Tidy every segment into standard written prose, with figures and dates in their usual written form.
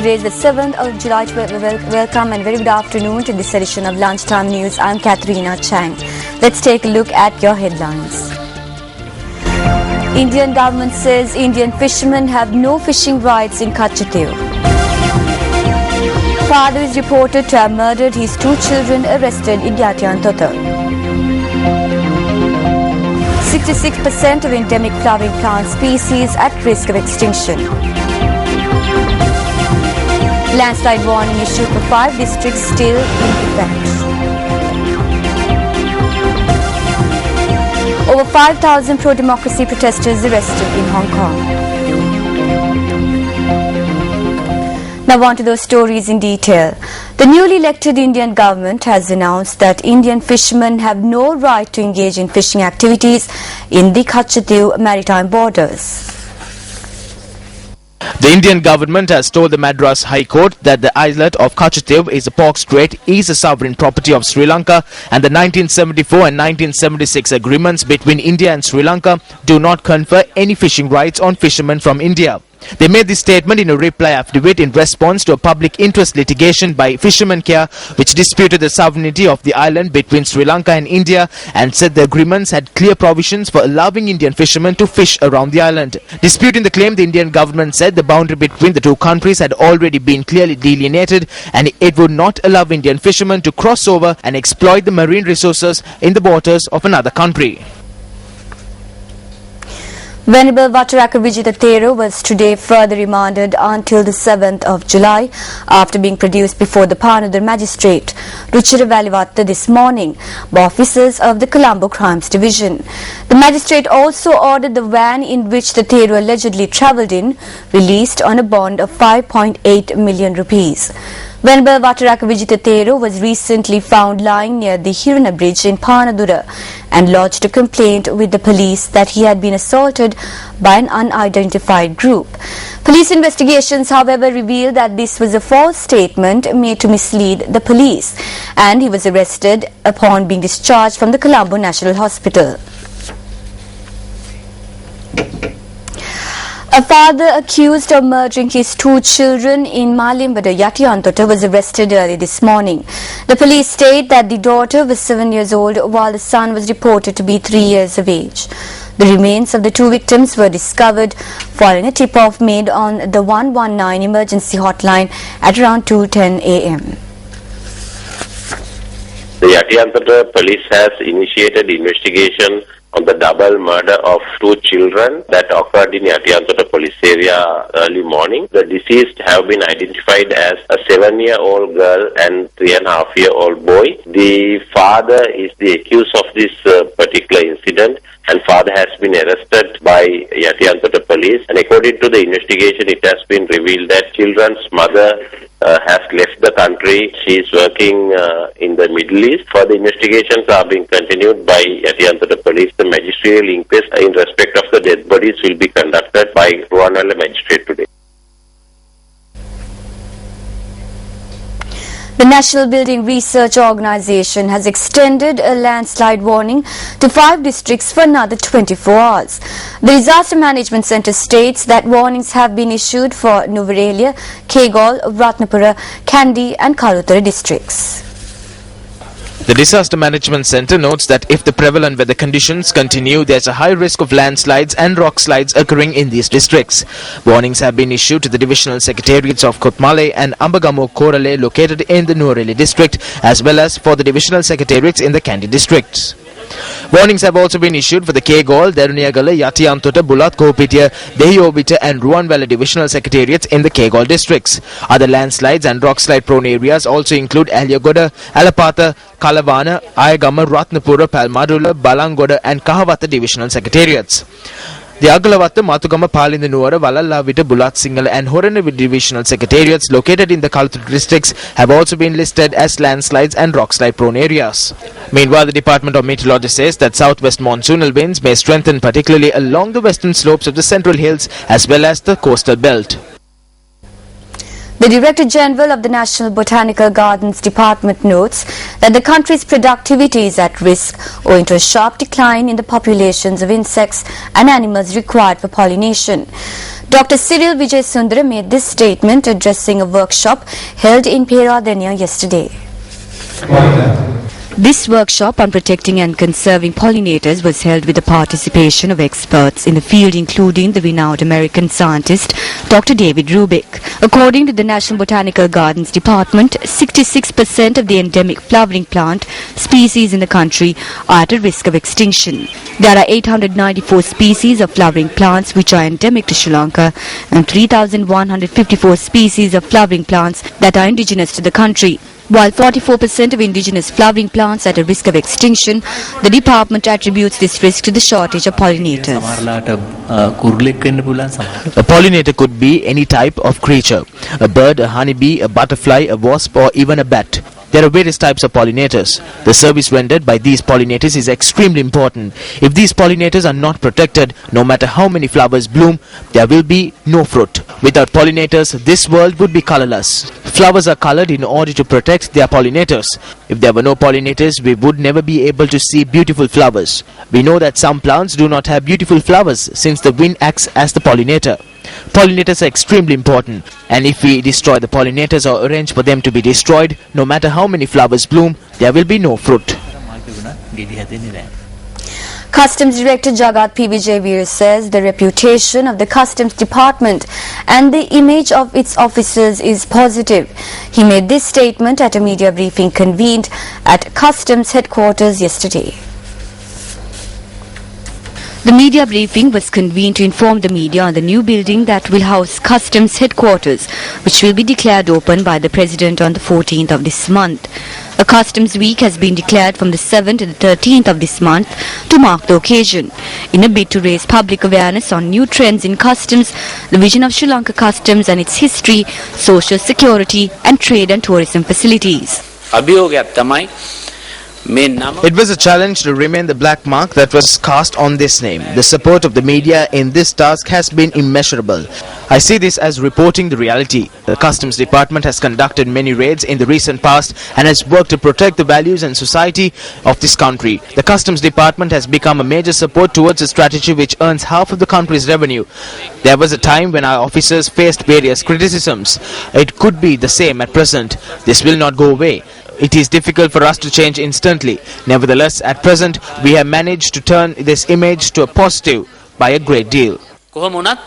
Today is the 7th of July. Welcome and very good afternoon to this edition of Lunchtime News. I'm Katharina Chang. Let's take a look at your headlines. Indian government says Indian fishermen have no fishing rights in Kachchetew. Father is reported to have murdered his two children arrested in Yatyantotta. 66% of endemic flowering plant species at risk of extinction. Landslide warning issued for 5 districts still in effect. Over 5,000 pro-democracy protesters arrested in Hong Kong. Now on to those stories in detail. The newly elected Indian government has announced that Indian fishermen have no right to engage in fishing activities in the Kachchetew maritime borders. The Indian government has told the Madras High Court that the islet of Kachchetew is a pork strait, is a sovereign property of Sri Lanka, and the 1974 and 1976 agreements between India and Sri Lanka do not confer any fishing rights on fishermen from India. They made this statement in a reply affidavit in response to a public interest litigation by Fishermen Care, which disputed the sovereignty of the island between Sri Lanka and India and said the agreements had clear provisions for allowing Indian fishermen to fish around the island. Disputing the claim, the Indian government said the boundary between the two countries had already been clearly delineated and it would not allow Indian fishermen to cross over and exploit the marine resources in the waters of another country. Venerable Vataraka Vijita Thero was today further remanded until the 7th of July after being produced before the Panadar magistrate, Ruchira Valivatta, this morning by officers of the Colombo Crimes Division. The magistrate also ordered the van in which the Thero allegedly travelled in released on a bond of 5.8 million rupees. Venerable Vataraka Vijita Thero was recently found lying near the Hirana Bridge in Panadura and lodged a complaint with the police that he had been assaulted by an unidentified group. Police investigations, however, revealed that this was a false statement made to mislead the police, and he was arrested upon being discharged from the Colombo National Hospital. A father accused of murdering his two children in Malimbada, Yatyantotta, was arrested early this morning. The police state that the daughter was 7 years old while the son was reported to be 3 years of age. The remains of the two victims were discovered following a tip-off made on the 119 emergency hotline at around 2:10 a.m. The Yatyantotta police has initiated investigation on the double murder of two children that occurred in Yatyantotta police area early morning. The deceased have been identified as a 7-year-old girl and 3.5-year-old boy. The father is the accused of this particular incident, and father has been arrested by Yatyantotta police. And according to the investigation, it has been revealed that children's mother has left the country. She is working in the Middle East. Further investigations are being continued by Yatyantotta police. The magisterial inquest in respect of the dead bodies will be conducted by Ruwanwala magistrate today. The National Building Research Organisation has extended a landslide warning to 5 districts for another 24 hours. The Disaster Management Centre states that warnings have been issued for Nuvarelia, Kegalle, Ratnapura, Kandy and Kalutara districts. The Disaster Management Centre notes that if the prevalent weather conditions continue, there is a high risk of landslides and rock slides occurring in these districts. Warnings have been issued to the divisional secretariats of Kotmale and Ambagamo Korale located in the Nuvareli district, as well as for the divisional secretariats in the Kandy districts. Warnings have also been issued for the Kegalle, Deruniyagala, Yatyantotta, Bulat Kohopitiya, Dehiyobita and Ruwanwala divisional secretariats in the Kegalle districts. Other landslides and rockslide prone areas also include Aliyagoda, Alapatha, Kalawana, Ayagama, Ratnapura, Palmadula, Balangoda and Kahawatha divisional secretariats. The Agalawatta, Matugama, Palinda Nuwara, Walallavita, Bulat Sinhala and Horana divisional secretariats located in the Kalutara districts have also been listed as landslides and rockslide prone areas. Meanwhile, the Department of Meteorology says that southwest monsoonal winds may strengthen particularly along the western slopes of the central hills as well as the coastal belt. The Director General of the National Botanical Gardens Department notes that the country's productivity is at risk owing to a sharp decline in the populations of insects and animals required for pollination. Dr. Cyril Vijay Sundara made this statement addressing a workshop held in Peradeniya yesterday. This workshop on protecting and conserving pollinators was held with the participation of experts in the field, including the renowned American scientist Dr. David Rubik. According to the National Botanical Gardens Department, 66% of the endemic flowering plant species in the country are at a risk of extinction. There are 894 species of flowering plants which are endemic to Sri Lanka and 3,154 species of flowering plants that are indigenous to the country. While 44% of indigenous flowering plants are at a risk of extinction, the department attributes this risk to the shortage of pollinators. A pollinator could be any type of creature: a bird, a honeybee, a butterfly, a wasp, or even a bat. There are various types of pollinators. The service rendered by these pollinators is extremely important. If these pollinators are not protected, no matter how many flowers bloom, there will be no fruit. Without pollinators, this world would be colorless. Flowers are colored in order to protect their pollinators. If there were no pollinators, we would never be able to see beautiful flowers. We know that some plants do not have beautiful flowers since the wind acts as the pollinator. Pollinators are extremely important, and if we destroy the pollinators or arrange for them to be destroyed, no matter how many flowers bloom, there will be no fruit. Customs Director Jagat P. Vijayveer says the reputation of the Customs Department and the image of its officers is positive. He made this statement at a media briefing convened at Customs headquarters yesterday. The media briefing was convened to inform the media on the new building that will house Customs headquarters, which will be declared open by the President on the 14th of this month. A Customs Week has been declared from the 7th to the 13th of this month to mark the occasion. In a bid to raise public awareness on new trends in customs, the vision of Sri Lanka Customs and its history, social security and trade and tourism facilities. It was a challenge to remain the black mark that was cast on this name. The support of the media in this task has been immeasurable. I see this as reporting the reality. The Customs Department has conducted many raids in the recent past and has worked to protect the values and society of this country. The Customs Department has become a major support towards a strategy which earns half of the country's revenue. There was a time when our officers faced various criticisms. It could be the same at present. This will not go away. It is difficult for us to change instantly. Nevertheless, at present, we have managed to turn this image to a positive by a great deal. කොහොමුණත්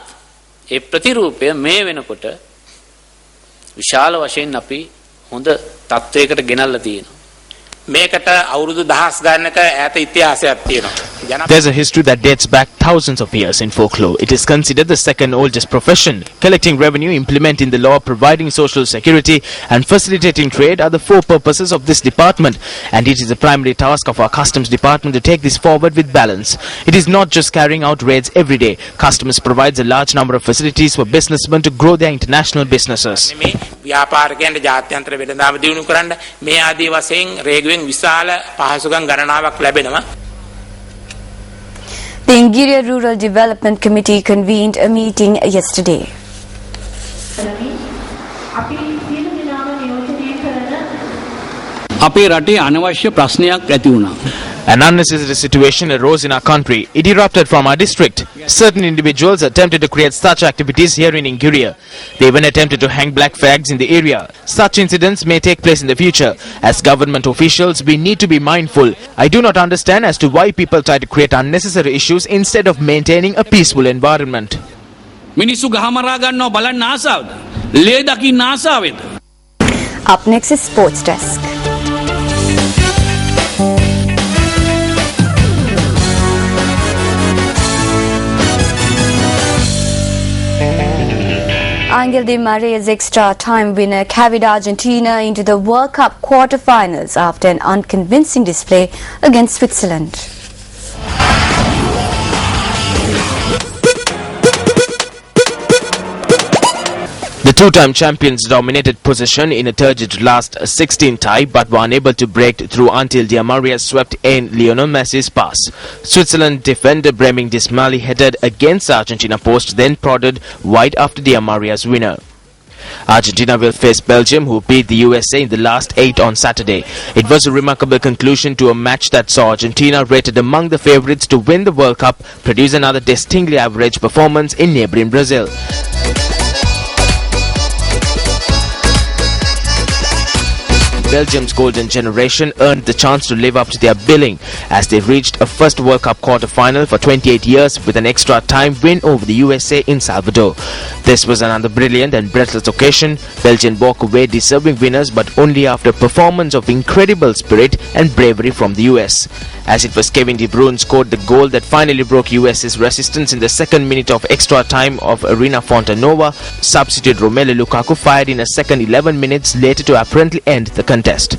ඒ ප්‍රතිරූපය මේ වෙනකොට විශාල වශයෙන් අපි හොඳ තත්වයකට ගෙනල්ලා තියෙනවා. මේකට අවුරුදු දහස් ගණනක ඈත ඉතිහාසයක් තියෙනවා. There's a history that dates back thousands of years in folklore. It is considered the second oldest profession. Collecting revenue, implementing the law, providing social security and facilitating trade are the four purposes of this department, and it is the primary task of our Customs Department to take this forward with balance. It is not just carrying out raids every day. Customs provides a large number of facilities for businessmen to grow their international businesses. ව්‍යාපාරිකයන්ට ජාත්‍යන්තර වෙළඳාම දියුණු කරන්න මේ ආදී වශයෙන් රේගුවෙන් විශාල පහසුකම් ගණනාවක් ලැබෙනවා. The Ingiriya Rural Development Committee convened a meeting yesterday. අපේ රටේ අනවශ්‍ය ප්‍රශ්නයක් ඇති වුණා. An unnecessary situation arose in our country. It erupted from our district. Certain individuals attempted to create such activities here in Ingiriya. They even attempted to hang black flags in the area. Such incidents may take place in the future. As government officials, we need to be mindful. I do not understand as to why people try to create unnecessary issues instead of maintaining a peaceful environment. මිනිස්සු ගහමරා ගන්නවා බලන්න ආසාවද? ලේ දකින්න ආසාවෙද? Up next is Sports Desk. Angel Di Maria's extra time winner carried Argentina into the World Cup quarter-finals after an unconvincing display against Switzerland. The two-time champions dominated possession in a turgid last 16 tie but were unable to break through until Di Maria swept in Lionel Messi's pass. Switzerland defender Breming Dismally headed against Argentina post, then prodded wide after Di Maria's winner. Argentina will face Belgium, who beat the USA in the last 8 on Saturday. It was a remarkable conclusion to a match that saw Argentina rated among the favourites to win the World Cup, produce another distinctly average performance in neighbouring Brazil. Belgium's golden generation earned the chance to live up to their billing as they reached a first World Cup quarter-final for 28 years with an extra time win over the USA in Salvador. This was another brilliant and breathless occasion. Belgium walk away deserving winners, but only after a performance of incredible spirit and bravery from the US. As it was Kevin De Bruyne scored the goal that finally broke US's resistance in the second minute of extra time of Arena Fontanova. Substitute Romelu Lukaku fired in a second 11 minutes later to apparently end the contest.